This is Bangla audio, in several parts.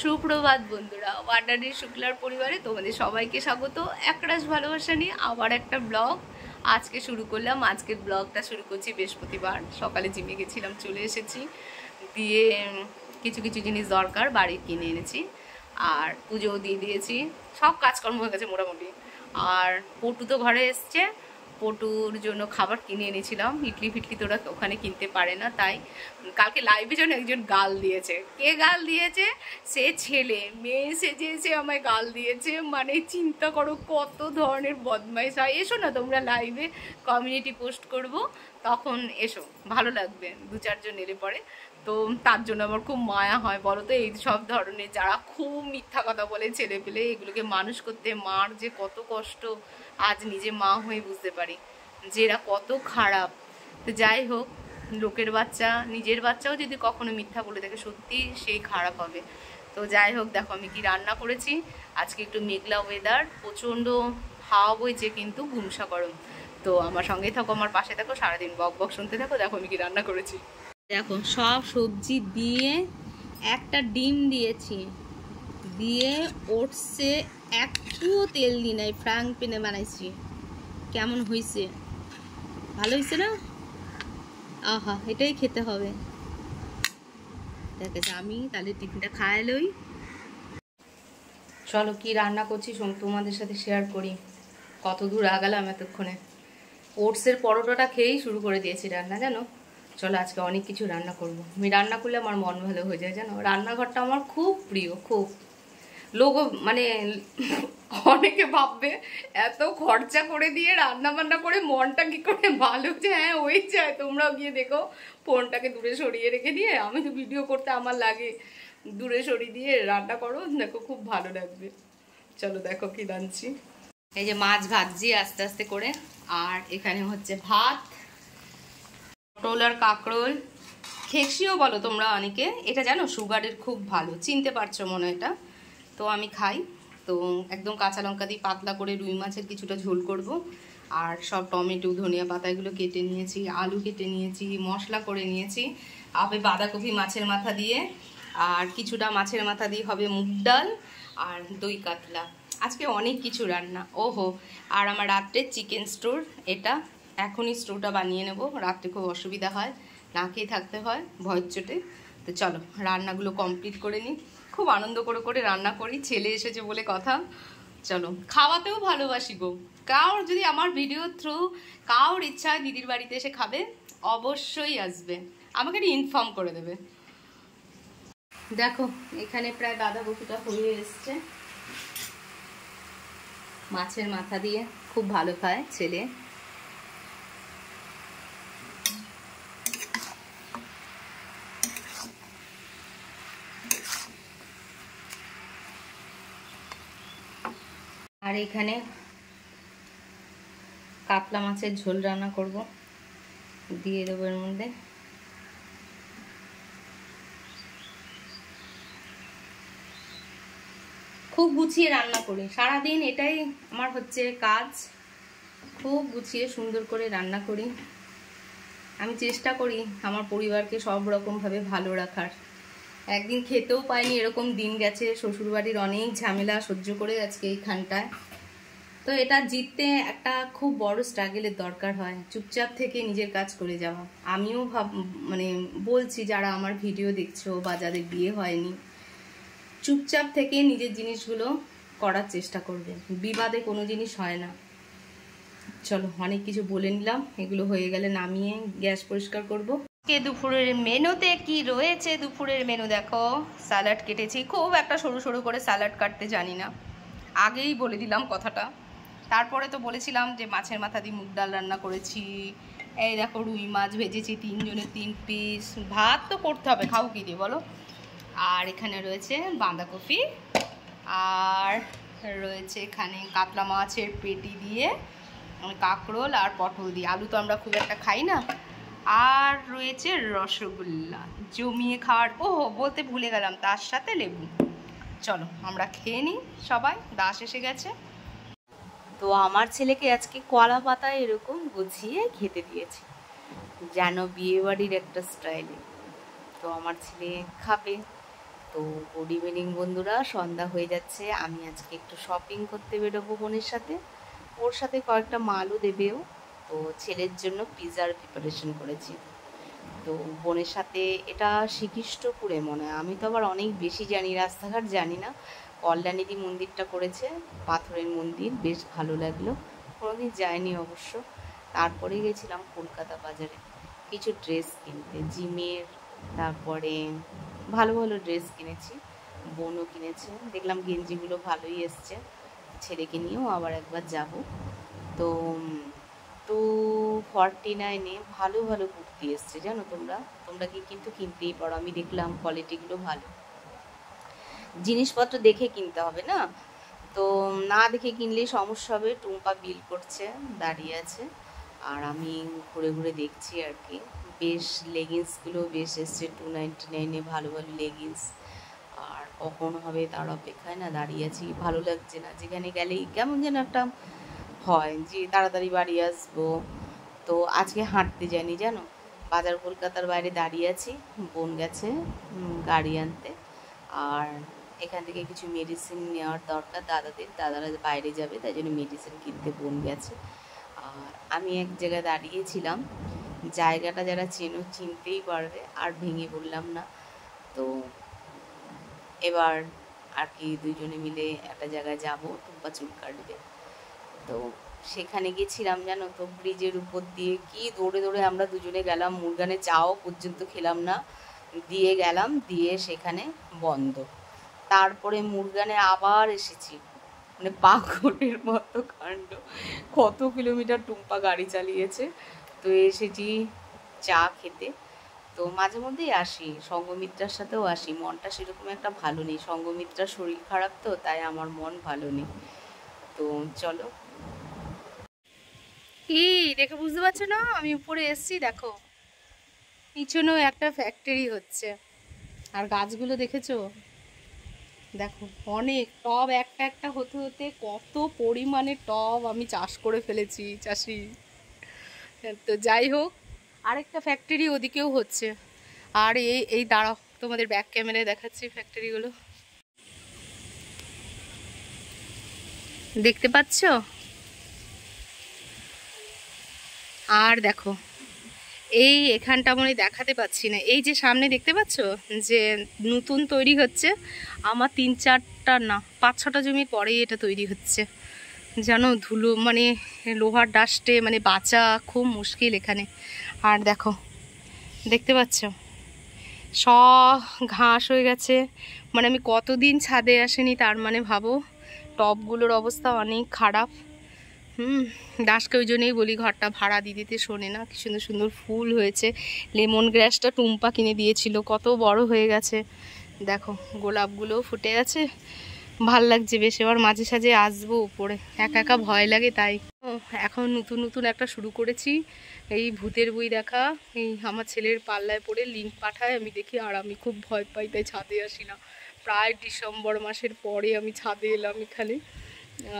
সুপ্রভাত বন্ধুরা, ওয়াটারি শুক্লার পরিবারে তোমাদের সবাইকে স্বাগত। একরাশ ভালোবাসা নিয়ে আবার একটা ব্লগ আজকে শুরু করলাম। আজকের ব্লগটা শুরু করছি বৃহস্পতিবার সকালে। জিমে গেছিলাম, চলে এসেছি, দিয়ে কিছু কিছু জিনিস দরকার বাড়ির কিনে এনেছি, আর পুজোও দিয়ে দিয়েছি। সব কাজকর্ম হয়ে গেছে মোটামুটি। আর পটু তো ঘরে এসছে, পটুর জন্য খাবার কিনে এনেছিলাম। ইডলি ফিটলি তো ওরা ওখানে কিনতে পারে না, তাই কালকে লাইভে যেন একজন গাল দিয়েছে। কে গাল দিয়েছে? সে ছেলে, মেয়ে সেজে এসে আমায় গাল দিয়েছে। মানে চিন্তা করো কত ধরনের বদমাইশ হয়। এসো না তোমরা লাইভে, কমিউনিটি পোস্ট করব, তখন এসো, ভালো লাগবে দু চারজন এলে পরে। তো তার জন্য আমার খুব মায়া হয়, বলো তো। এই সব ধরনের যারা খুব মিথ্যা কথা বলে ছেলে পেলে, এগুলোকে মানুষ করতে মার যে কত কষ্ট, আজ নিজে মা হয়ে বুঝতে পারি যে এরা কত খারাপ। তো যাই হোক, লোকের বাচ্চা নিজের বাচ্চাও যদি কখনো মিথ্যা বলে থাকে, সত্যি সেই খারাপ হবে। তো যাই হোক, দেখো আমি কি রান্না করেছি। আজকে একটু মেঘলা ওয়েদার, প্রচণ্ড হাওয়া বইছে কিন্তু গুমসা গরম। তো আমার সঙ্গেই থাকো, আমার পাশে থাকো, সারাদিন বক বক শুনতে থাকো। দেখো আমি কি রান্না করেছি। দেখো সব সবজি দিয়ে একটা ডিম দিয়েছি, দিয়ে ওটসে একটুও তেল দিই নাই, ফ্রাইং প্যানে বানাইছি। কেমন হয়েছে? ভালো হয়েছে না? আহা, এটাই খেতে হবে। দেখেছি আমি, তাহলে টিফিনটা খায় লই। চলো কি রান্না করছি তোমাদের সাথে শেয়ার করি। কত দূর আগালাম এতক্ষণে। ওটসের পরোটাটা খেয়েই শুরু করে দিয়েছি রান্না, জানো। চলো আজকে অনেক কিছু রান্না করব। আমি রান্না করলে আমার মন ভালো হয়ে যায়, জানো। রান্নাঘরটা আমার খুব প্রিয়, খুব। লোক মানে অনেকে ভাববে এত খরচা করে দিয়ে রান্না বান্না করে মনটা কি করে ভালো যে হ্যাঁ হয়ে যায়। তোমরাও গিয়ে দেখো, ফোনটাকে দূরে সরিয়ে রেখে দিয়ে, আমি তো ভিডিও করতে আমার লাগে, দূরে সরিয়ে দিয়ে রান্না করো, দেখো খুব ভালো লাগবে। চলো দেখো কি রাঁধছি। এই যে মাছ ভাজছি আস্তে আস্তে করে, আর এখানে হচ্ছে ভাত, পটল আর কাঁকরোল। খেকসিও বলো তোমরা অনেকে, এটা জানো সুগারের খুব ভালো, চিনতে পারছো মনে হয় এটা। তো আমি খাই। তো একদম কাঁচা লঙ্কা দিয়ে পাতলা করে রুই মাছের কিছুটা ঝোল করব। আর সব টমেটো ধনিয়া পাতা এগুলো কেটে নিয়েছি, আলু কেটে নিয়েছি, মশলা করে নিয়েছি। হবে বাঁধাকপি মাছের মাথা দিয়ে, আর কিছুটা মাছের মাথা দিয়ে হবে মুগ ডাল, আর দই কাতলা। আজকে অনেক কিছু রান্না। ওহো, আর আমার রাত্রে চিকেন স্টোর, এটা এখনই স্টোরটা বানিয়ে নেব। রাত্রে খুব অসুবিধা হয়, না খেয়ে থাকতে হয় ভয়ের চোটে। তো চলো রান্নাগুলো কমপ্লিট করে নিই। খুব আনন্দ করে করে রান্না করি, ছেলে এসেছে বলে কথা। চলো, খাওয়াতেও ভালোবাসি গো। কার যদি আমার ভিডিও থ্রু কার ইচ্ছা হয় দিদির বাড়িতে এসে খাবে, অবশ্যই আসবে, আমাকে ইনফর্ম করে দেবে। দেখো এখানে প্রায় বাঁধাকপিটা হয়ে এসছে। মাছের মাথা দিয়ে খুব ভালো খায় ছেলে। আর এখানে কাতলা মাছের ঝোল রান্না করব, দিয়ে দেবো এর মধ্যে। খুব গুছিয়ে রান্না করি সারাদিন, এটাই আমার হচ্ছে কাজ। খুব গুছিয়ে সুন্দর করে রান্না করি। আমি চেষ্টা করি আমার পরিবারকে সব রকমভাবে ভালো রাখার। একদিন খেতেও পাইনি, এরকম দিন গেছে। শ্বশুরবাড়ির অনেক ঝামেলা সহ্য করে আজকে এইখানটায়। তো এটা জিততে একটা খুব বড় স্ট্রাগলের দরকার হয়। চুপচাপ থেকে নিজের কাজ করে যাওয়া। আমিও মানে বলছি, যারা আমার ভিডিও দেখছো বা যাদের বিয়ে হয়নি, চুপচাপ থেকে নিজের জিনিসগুলো করার চেষ্টা করবে। বিবাদে কোনো জিনিস হয় না। চলো অনেক কিছু বলে নিলাম, এগুলো হয়ে গেলে নামিয়ে গ্যাস পরিষ্কার করব। দুপুরের মেনুতে কি রয়েছে? দুপুরের মেনু দেখো, স্যালাড কেটেছি। খুব একটা সরু সরু করে স্যালাড কাটতে জানি না, আগেই বলে দিলাম কথাটা। তারপরে তো বলেছিলাম যে মাছের মাথা দিয়ে মুগ ডাল রান্না করেছি। এই দেখো রুই মাছ ভেজেছি, 3 জনের 3 পিস। ভাত তো করতে হবে, খাও কি দিয়ে বলো। আর এখানে রয়েছে বাঁধাকপি, আর রয়েছে এখানে কাতলা মাছের পেটি দিয়ে কাঁকরোল, আর পটল দিয়ে। আলু তো আমরা খুব একটা খাই না। আর রয়েছে রসগোল্লা, জমিয়ে খাওয়ার। ও বলতে ভুলে গেলাম, তার সাথে লেবু। চলো আমরা খেয়ে নিই সবাই, দাস এসে গেছে। তো আমার ছেলেকে আজকে কলা পাতায় এরকম গুছিয়ে খেতে দিয়েছি, যেন বিয়ে বাড়ির একটা স্টাইলে। তো আমার ছেলে খাবে, তো গুড ইভিনিং বন্ধুরা, সন্ধ্যা হয়ে যাচ্ছে। আমি আজকে একটু শপিং করতে বেরোবো বোনের সাথে, ওর সাথে কয়েকটা মালও দেবেও। তো ছেলের জন্য পিৎজার প্রিপারেশন করেছি। তো বোনের সাথে, এটা শ্রীকৃষ্ণপুরে মনে হয়, আমি তো আবার অনেক বেশি জানি, রাস্তাঘাট জানি না। কল্যাণীদি মন্দিরটা করেছে, পাথরের মন্দির, বেশ ভালো লাগলো। কোনোদিন যায়নি অবশ্য। তারপরে গেছিলাম কলকাতা বাজারে কিছু ড্রেস কিনতে, জিমের। তারপরে ভালো ভালো ড্রেস কিনেছি, বোনও কিনেছে। দেখলাম গেঞ্জিগুলো ভালোই এসছে, ছেলেকে নিয়েও আবার একবার যাব। তো 249-এ ভালো ভালো কুর্তি এসছে, জানো তোমরা তোমরা কি কিন্তু কিনতেই পারো। আমি দেখলাম কোয়ালিটিগুলো ভালো। জিনিসপত্র দেখে কিনতে হবে না, তো না দেখে কিনলেই সমস্যা হবে। টুম্পা বিল করছে, দাঁড়িয়ে আছে, আর আমি ঘুরে ঘুরে দেখছি আর কি। বেশ লেগিংসগুলো বেশ এসছে 299-এ, ভালো ভালো লেগিংস। আর কখন হবে তার অপেক্ষায় না দাঁড়িয়ে আছি, ভালো লাগছে না। যেখানে গেলেই কেমন যেন একটা হয় যে তাড়াতাড়ি বাড়ি আসবো। তো আজকে হাঁটতে যাইনি জানো, বাজার কলকাতার বাইরে দাঁড়িয়ে আছি। বোন গেছে গাড়ি আনতে, আর এখান থেকে কিছু মেডিসিন নেওয়ার দরকার দাদারা বাইরে যাবে, তাই জন্য মেডিসিন কিনতে বোন গেছে। আর আমি এক জায়গায় দাঁড়িয়েছিলাম, জায়গাটা যারা চেনো চিনতেই পারবে, আর ভেঙে বললাম না। তো এবার আর কি দুজনে মিলে একটা জায়গায় যাব, টুম্পা চুল কাটবে। তো সেখানে গেছিলাম জানো তো, ব্রিজের উপর দিয়ে কি দৌড়ে দৌড়ে আমরা দুজনে গেলাম। মুরগানে চাও পর্যন্ত খেলাম না, দিয়ে গেলাম, দিয়ে সেখানে বন্ধ। তারপরে মুরগানে আবার এসেছি, মানে পাগলের মতো কাণ্ড। কত কিলোমিটার টুম্পা গাড়ি চালিয়েছে। তো এসেছি চা খেতে। তো মাঝে মধ্যেই আসি, সঙ্গমিত্রার সাথেও আসি। মনটা সেরকম একটা ভালো নেই, সঙ্গমিত্রার শরীর খারাপ, তো তাই আমার মন ভালো নেই। তো চলো। কি দেখে বুঝতে পারছো না, আমি উপরে এসছি, দেখো পিছনেও একটা ফ্যাক্টরি হচ্ছে। আর গাছগুলো দেখেছো, দেখো অনেক টব, একটা একটা হতে হতে কত পরিমাণে টব আমি চাষ করে ফেলেছি, চাষি। তো যাই হোক, আরেকটা ফ্যাক্টরি ওদিকেও হচ্ছে। আর এই এই দাঁড়াও, তোমাদের ব্যাক ক্যামেরায় দেখাচ্ছি ফ্যাক্টরিগুলো, দেখতে পাচ্ছ? আর দেখো এই এখানটা মনে দেখাতে পাচ্ছি না, এই যে সামনে দেখতে পাচ্ছ যে নতুন তৈরি হচ্ছে। আমার 3-4টা না 5-6টা জমি পরেই এটা তৈরি হচ্ছে, জানো। ধুলো মানে লোহার ডাস্টে মানে বাঁচা খুব মুশকিল এখানে। আর দেখো, দেখতে পাচ্ছ সব ঘাস হয়ে গেছে। মানে আমি কতদিন ছাদে আসেনি, তার মানে ভাবো টবগুলোর অবস্থা অনেক খারাপ। দাসকে ওই জন্যই বলি ঘরটা ভাড়া দিয়ে দিতে, শোনে না। কি সুন্দর সুন্দর ফুল হয়েছে। লেমন গ্রাসটা টুম্পা কিনে দিয়েছিল, কত বড় হয়ে গেছে দেখো। গোলাপগুলোও ফুটে আছে, ভাল লাগছে বেশ। এবার মাঝে সাঝে আসবো উপরে, একা একা ভয় লাগে তাই। এখন নতুন নতুন একটা শুরু করেছি, এই ভূতের বই দেখা। এই আমার ছেলের পাল্লায় পড়ে লিঙ্ক পাঠায়, আমি দেখি, আর আমি খুব ভয় পাই, তাই ছাদে আসি না। প্রায় ডিসেম্বর মাসের পরে আমি ছাদে এলাম এখানে।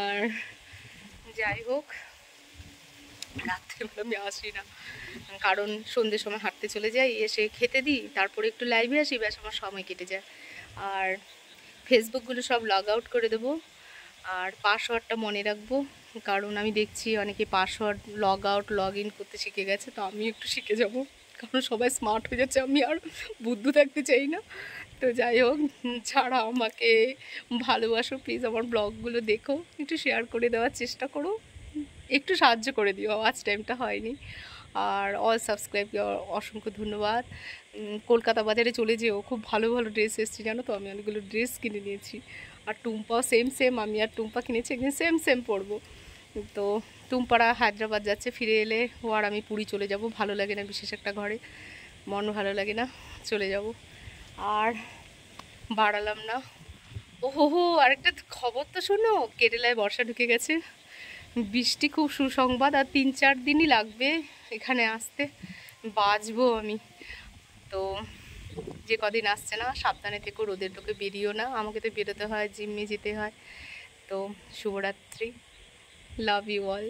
আর যাই হোক, রাত্রেবেলা আমি আসি না, কারণ সন্ধ্যের সময় হাঁটতে চলে যাই, এসে খেতে দিই, তারপরে একটু লাইভে আসি, ব্যাস আমার সময় কেটে যায়। আর ফেসবুকগুলো সব লগ আউট করে দেবো, আর পাসওয়ার্ডটা মনে রাখবো, কারণ আমি দেখছি অনেকে password log out log in করতে শিখে গেছে, তো আমি একটু শিখে যাব, কারণ সবাই স্মার্ট হয়ে যাচ্ছে, আমি আর বুদ্ধ থাকতে চাই না। তো যাই হোক, যারা আমাকে ভালোবাসো প্লিজ আমার ব্লগগুলো দেখো, একটু শেয়ার করে দেওয়ার চেষ্টা করো, একটু সাহায্য করে দিও, আজ টাইমটা হয়নি। আর অল সাবস্ক্রাইব অসংখ্য ধন্যবাদ। কলকাতা বাজারে চলে যেও, খুব ভালো ভালো ড্রেস এসেছি জানো তো, আমি অনেকগুলো ড্রেস কিনে নিয়েছি। আর টুম্পাও সেম সেম, আমি আর টুম্পা কিনেছি একদিন সেম সেম পরবো। তো টুম্পারা হায়দ্রাবাদ যাচ্ছে, ফিরে এলে ও আর আমি পুরী চলে যাব। ভালো লাগে না বিশেষ একটা ঘরে, মন ভালো লাগে না, চলে যাব। আর বাড়ালাম না। ও হো, আরেকটা খবর তো শোনো, কেরালায় বর্ষা ঢুকে গেছে। বৃষ্টি খুব সুসংবাদ, আর 3-4 দিনই লাগবে এখানে আসতে, বাঁচবো আমি। তো যে কদিন আসছে না, সাবধানে থেকো, রোদের তোকে বেরিও না, আমাকে তো বেরোতে হয়, জিমে যেতে হয়। তো শুভরাত্রি, লাভ ইউ অল।